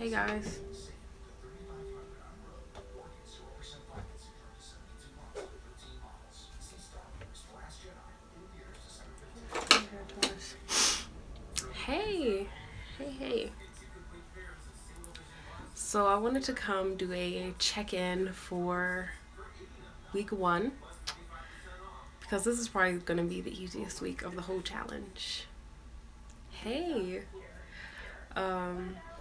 Hey guys. Hey. Hey. So I wanted to come do a check-in for week 1 because this is probably going to be the easiest week of the whole challenge. Hey.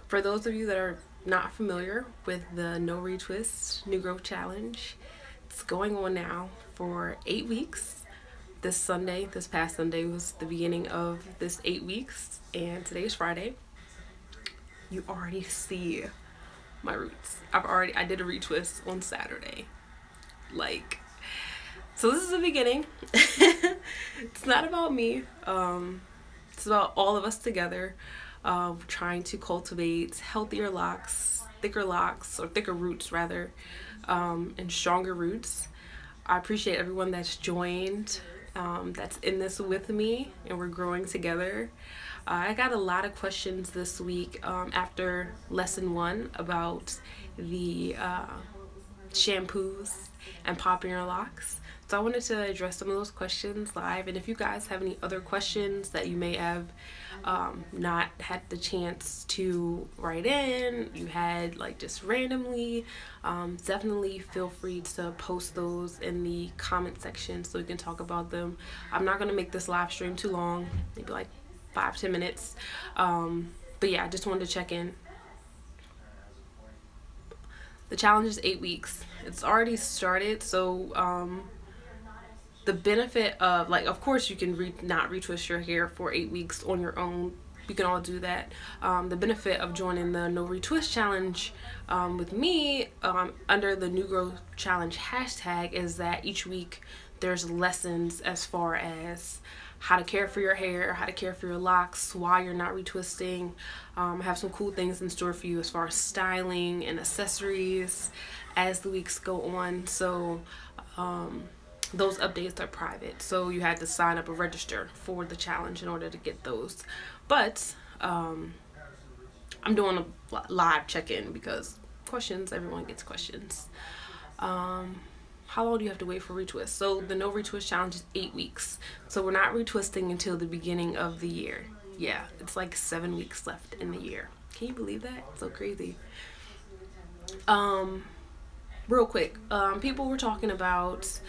For those of you that are not familiar with the No Retwist New Growth Challenge, it's going on now for 8 weeks. This past Sunday was the beginning of this 8 weeks, and today's Friday. You already see my roots. I did a retwist on Saturday. So this is the beginning. It's not about me. It's about all of us together, trying to cultivate healthier locks, thicker roots rather, and stronger roots. I appreciate everyone that's joined, that's in this with me, and we're growing together. I got a lot of questions this week after lesson 1 about the shampoos and popping your locks. So I wanted to address some of those questions live, and if you guys have any other questions that you may have not had the chance to write in, you had just randomly, definitely feel free to post those in the comment section so we can talk about them. I'm not going to make this live stream too long, maybe 5-10 minutes, but yeah, I just wanted to check in. The challenge is 8 weeks. It's already started, so the benefit of, of course you can not retwist your hair for 8 weeks on your own. We can all do that. The benefit of joining the No Retwist Challenge with me under the New Growth Challenge hashtag is that each week there's lessons as far as how to care for your hair, how to care for your locks while you're not retwisting. I have some cool things in store for you as far as styling and accessories as the weeks go on. So those updates are private, so you had to sign up or register for the challenge in order to get those. But I'm doing a live check-in because everyone gets questions. How long do you have to wait for retwist? So the No Retwist Challenge is 8 weeks. So we're not retwisting until the beginning of the year. Yeah, it's 7 weeks left in the year. Can you believe that? It's so crazy. Real quick, people were talking about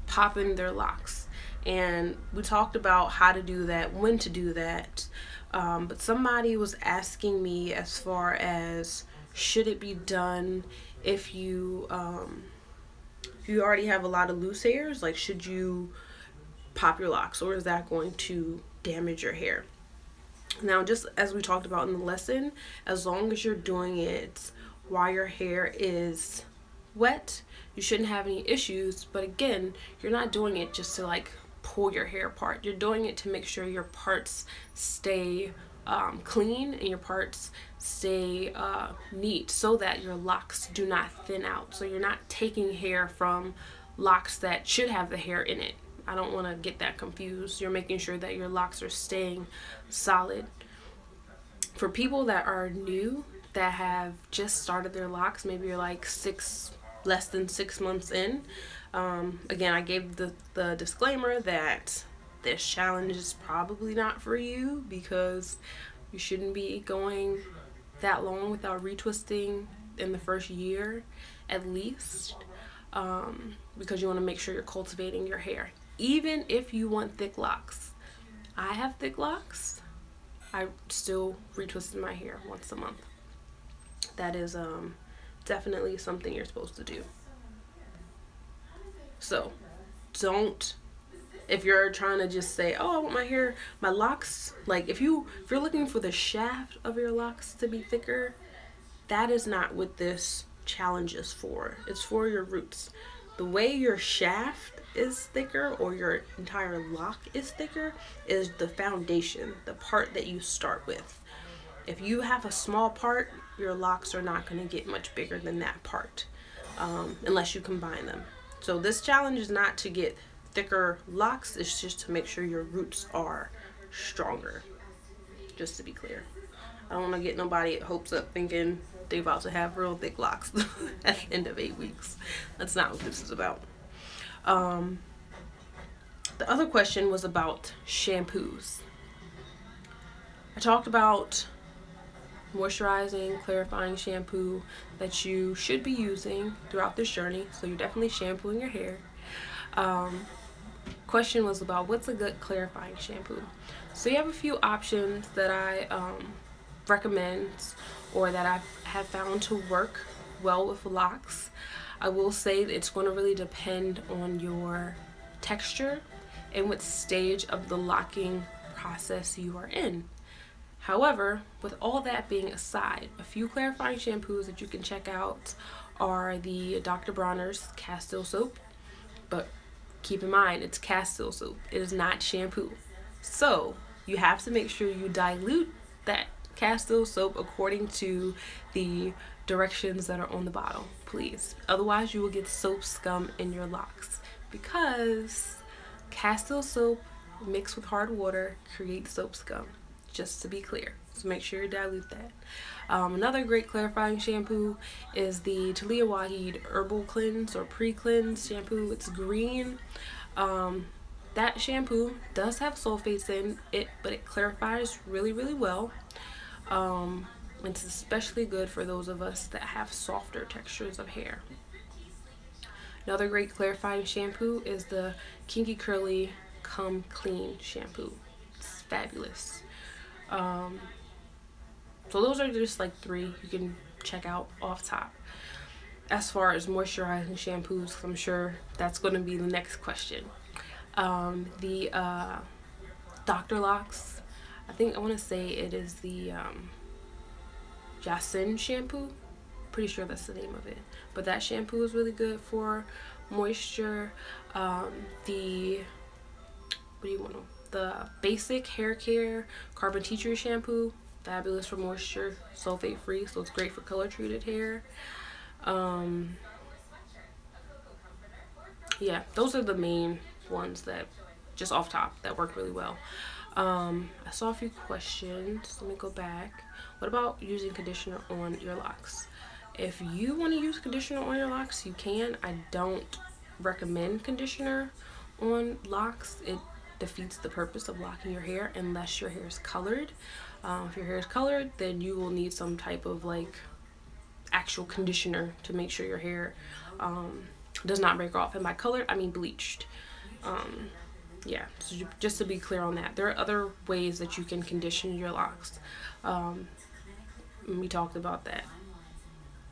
popping their locks, and we talked about how to do that, when to do that, but somebody was asking me as far as should it be done if you already have a lot of loose hairs, should you pop your locks, or is that going to damage your hair? Now, just as we talked about in the lesson, as long as you're doing it while your hair is wet, you shouldn't have any issues. But again, you're not doing it just to pull your hair apart. You're doing it to make sure your parts stay clean and your parts stay neat, so that your locks do not thin out. So you're not taking hair from locks that should have the hair in it. I don't want to get that confused. You're making sure that your locks are staying solid. For people that are new, that have just started their locks, maybe you're less than 6 months in, again, I gave the disclaimer that this challenge is probably not for you, because you shouldn't be going that long without retwisting in the first year at least, because you want to make sure you're cultivating your hair. Even if you want thick locks, I have thick locks, I still retwist my hair once a month. That is definitely something you're supposed to do. So if you're trying to just say, oh, I want my locks, if you're looking for the shaft of your locks to be thicker, that is not what this challenge is for. It's for your roots. The way your shaft is thicker, or your entire lock is thicker, is the foundation, the part that you start with. If you have a small part, your locks are not going to get much bigger than that part, unless you combine them. So this challenge is not to get thicker locks, it's just to make sure your roots are stronger, just to be clear. I don't want to get nobody hopes up thinking they about to have real thick locks at the end of 8 weeks. That's not what this is about. The other question was about shampoos. I talked about moisturizing, clarifying shampoo that you should be using throughout this journey. So you're definitely shampooing your hair. Question was about what's a good clarifying shampoo. So you have a few options that I recommend or that I have found to work well with locks. I will say that it's going to really depend on your texture and what stage of the locking process you are in. However, with all that being aside, a few clarifying shampoos that you can check out are the Dr. Bronner's Castile soap, but keep in mind it's Castile soap. It is not shampoo. So you have to make sure you dilute that Castile soap according to the directions that are on the bottle, please. Otherwise you will get soap scum in your locks, because Castile soap mixed with hard water creates soap scum, just to be clear. So make sure you dilute that. Another great clarifying shampoo is the Talia Wahid Herbal Cleanse or Pre-Cleanse shampoo. It's green. That shampoo does have sulfates in it, but it clarifies really, really well. It's especially good for those of us that have softer textures of hair. Another great clarifying shampoo is the Kinky Curly Come Clean shampoo. It's fabulous. So those are just like 3 you can check out off top. As far as moisturizing shampoos, I'm sure that's going to be the next question. The Dr. Locks, I want to say it is the Yasin shampoo. Pretty sure that's the name of it. But that shampoo is really good for moisture. The Basic Hair Care Carbon Tea Tree shampoo, fabulous for moisture, sulfate free, so it's great for color treated hair. Yeah, those are the main ones that just off top that work really well. I saw a few questions. Let me go back. What about using conditioner on your locks? If you want to use conditioner on your locks, you can. I don't recommend conditioner on locks. It defeats the purpose of locking your hair unless your hair is colored. If your hair is colored, then you will need some type of like actual conditioner to make sure your hair does not break off. And by colored, I mean bleached. Yeah, so just to be clear on that, there are other ways that you can condition your locks. We talked about that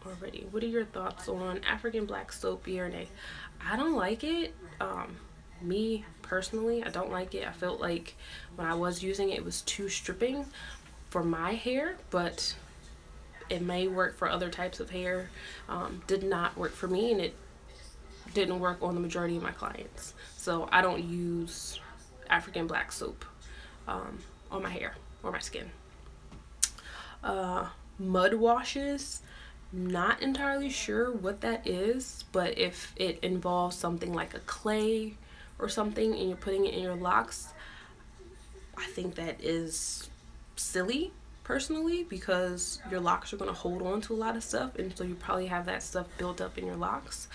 already. What are your thoughts on African black soap, yeah or nay? I don't like it. Me personally, I don't like it. I felt like when I was using it, it was too stripping for my hair, but it may work for other types of hair. Did not work for me, and it didn't work on the majority of my clients. So I don't use African black soap on my hair or my skin. Mud washes, not entirely sure what that is, but if it involves something like a clay or something and you're putting it in your locks, I think that is silly personally, because your locks are going to hold on to a lot of stuff, and so you probably have that stuff built up in your locks.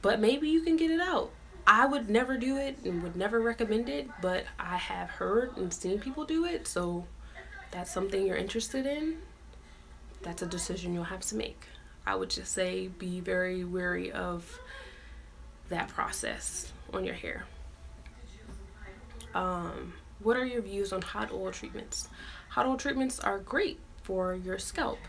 But maybe you can get it out. I would never do it and would never recommend it, but I have heard and seen people do it, so that's something you're interested in. That's a decision you'll have to make. I would just say be very wary of that process on your hair. What are your views on hot oil treatments? Hot oil treatments are great for your scalp.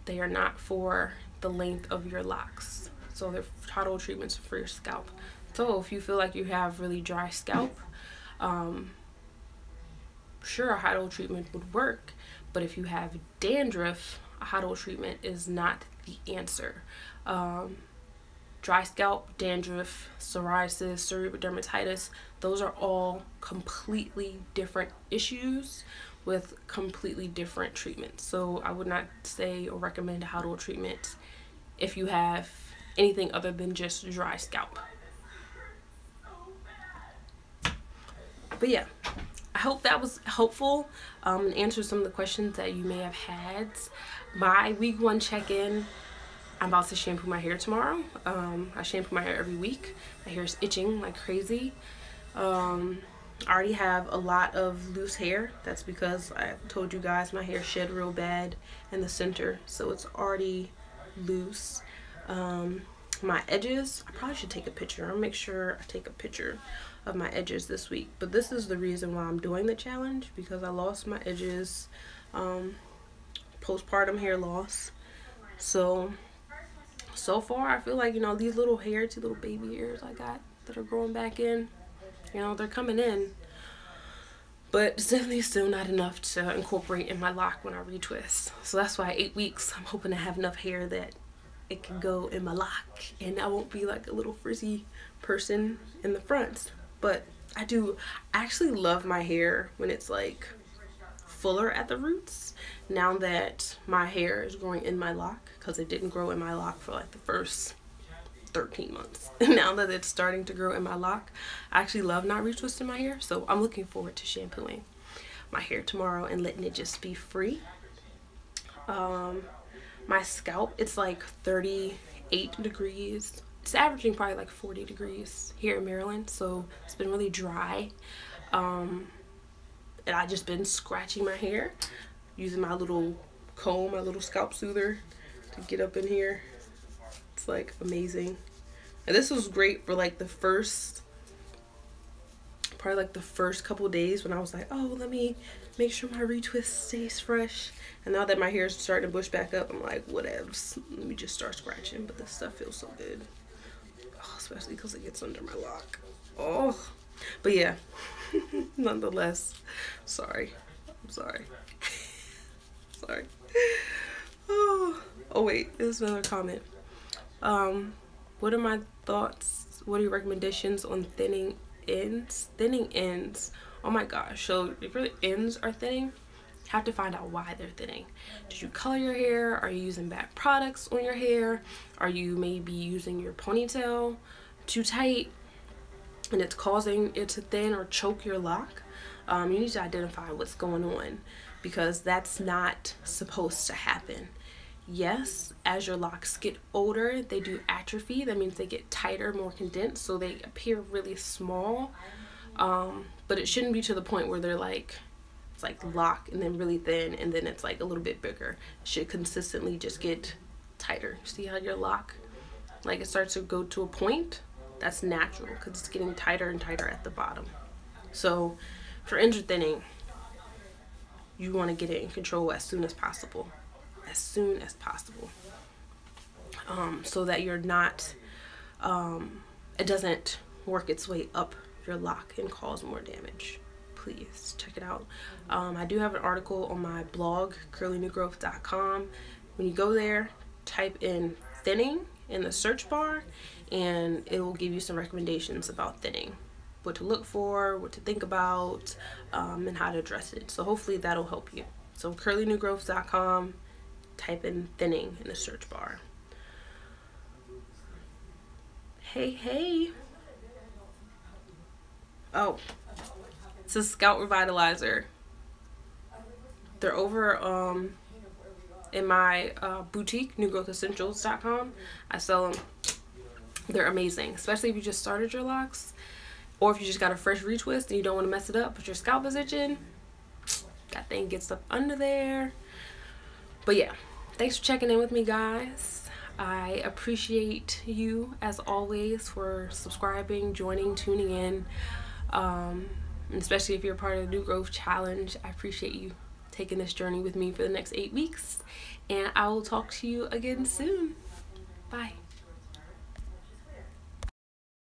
They are not for the length of your locks. So they're hot oil treatments for your scalp. So if you feel like you have really dry scalp, sure, a hot oil treatment would work. But if you have dandruff, a hot oil treatment is not the answer. Dry scalp, dandruff, psoriasis, seborrheic dermatitis, those are all completely different issues with completely different treatments. So I would not say or recommend a hot oil treatment if you have anything other than just dry scalp. But yeah, I hope that was helpful and answered some of the questions that you may have had. My week 1 check-in, I'm about to shampoo my hair tomorrow. I shampoo my hair every week. My hair is itching like crazy. I already have a lot of loose hair. That's because I told you guys my hair shed real bad in the center, so it's already loose. My edges, I probably should take a picture. I'll make sure I take a picture of my edges this week. But this is the reason why I'm doing the challenge, because I lost my edges, postpartum hair loss. So far I feel like, you know, these little hairs, these little baby hairs I got that are growing back in, you know, they're coming in, but it's definitely still not enough to incorporate in my lock when I retwist. So that's why 8 weeks I'm hoping to have enough hair that it can go in my lock and I won't be like a little frizzy person in the front. But I actually love my hair when it's like fuller at the roots, now that my hair is growing in my lock, because it didn't grow in my lock for like the first 13 months. Now that it's starting to grow in my lock, I actually love not retwisting my hair. So I'm looking forward to shampooing my hair tomorrow and letting it just be free. My scalp, it's like 38 degrees. It's averaging probably like 40 degrees here in Maryland, so it's been really dry. And I just been scratching my hair using my little comb, my little scalp soother to get up in here. It's like amazing. And this was great for like the first, probably like the first couple days when I was like, oh, let me make sure my retwist stays fresh. And now that my hair is starting to bush back up, I'm like, whatevs, let me just start scratching. But this stuff feels so good, oh, especially because it gets under my lock. Oh, but yeah, nonetheless, sorry, I'm sorry. Sorry. Oh wait, there's another comment. What are my thoughts? What are your recommendations on thinning ends? Thinning ends. Oh my gosh. So if your ends are thinning, you have to find out why they're thinning. Did you color your hair? Are you using bad products on your hair? Are you maybe using your ponytail too tight and it's causing it to thin or choke your lock? You need to identify what's going on, because that's not supposed to happen. Yes, as your locks get older, they do atrophy. That means they get tighter, more condensed, so they appear really small. But it shouldn't be to the point where they're like, it's like lock and then really thin and then it's like a little bit bigger. It should consistently just get tighter. See how your lock, like it starts to go to a point? That's natural because it's getting tighter and tighter at the bottom. So for ends thinning, you want to get it in control as soon as possible. As soon as possible. So that you're not, it doesn't work its way up your lock and cause more damage. Please check it out. I do have an article on my blog, curlynewgrowth.com. When you go there, type in thinning in the search bar and it will give you some recommendations about thinning. What to look for, what to think about, and how to address it. So hopefully that'll help you. So curlynewgrowth.com, type in thinning in the search bar. Hey. Oh, it's a scalp revitalizer. They're over in my boutique, newgrowthessentials.com. I sell them. They're amazing, especially if you just started your locks, or if you just got a fresh retwist and you don't want to mess it up, but your scalp is itching. That thing gets up under there. But yeah, thanks for checking in with me, guys. I appreciate you as always for subscribing, joining, tuning in, and especially if you're part of the New Growth Challenge. I appreciate you taking this journey with me for the next 8 weeks, and I will talk to you again soon. Bye.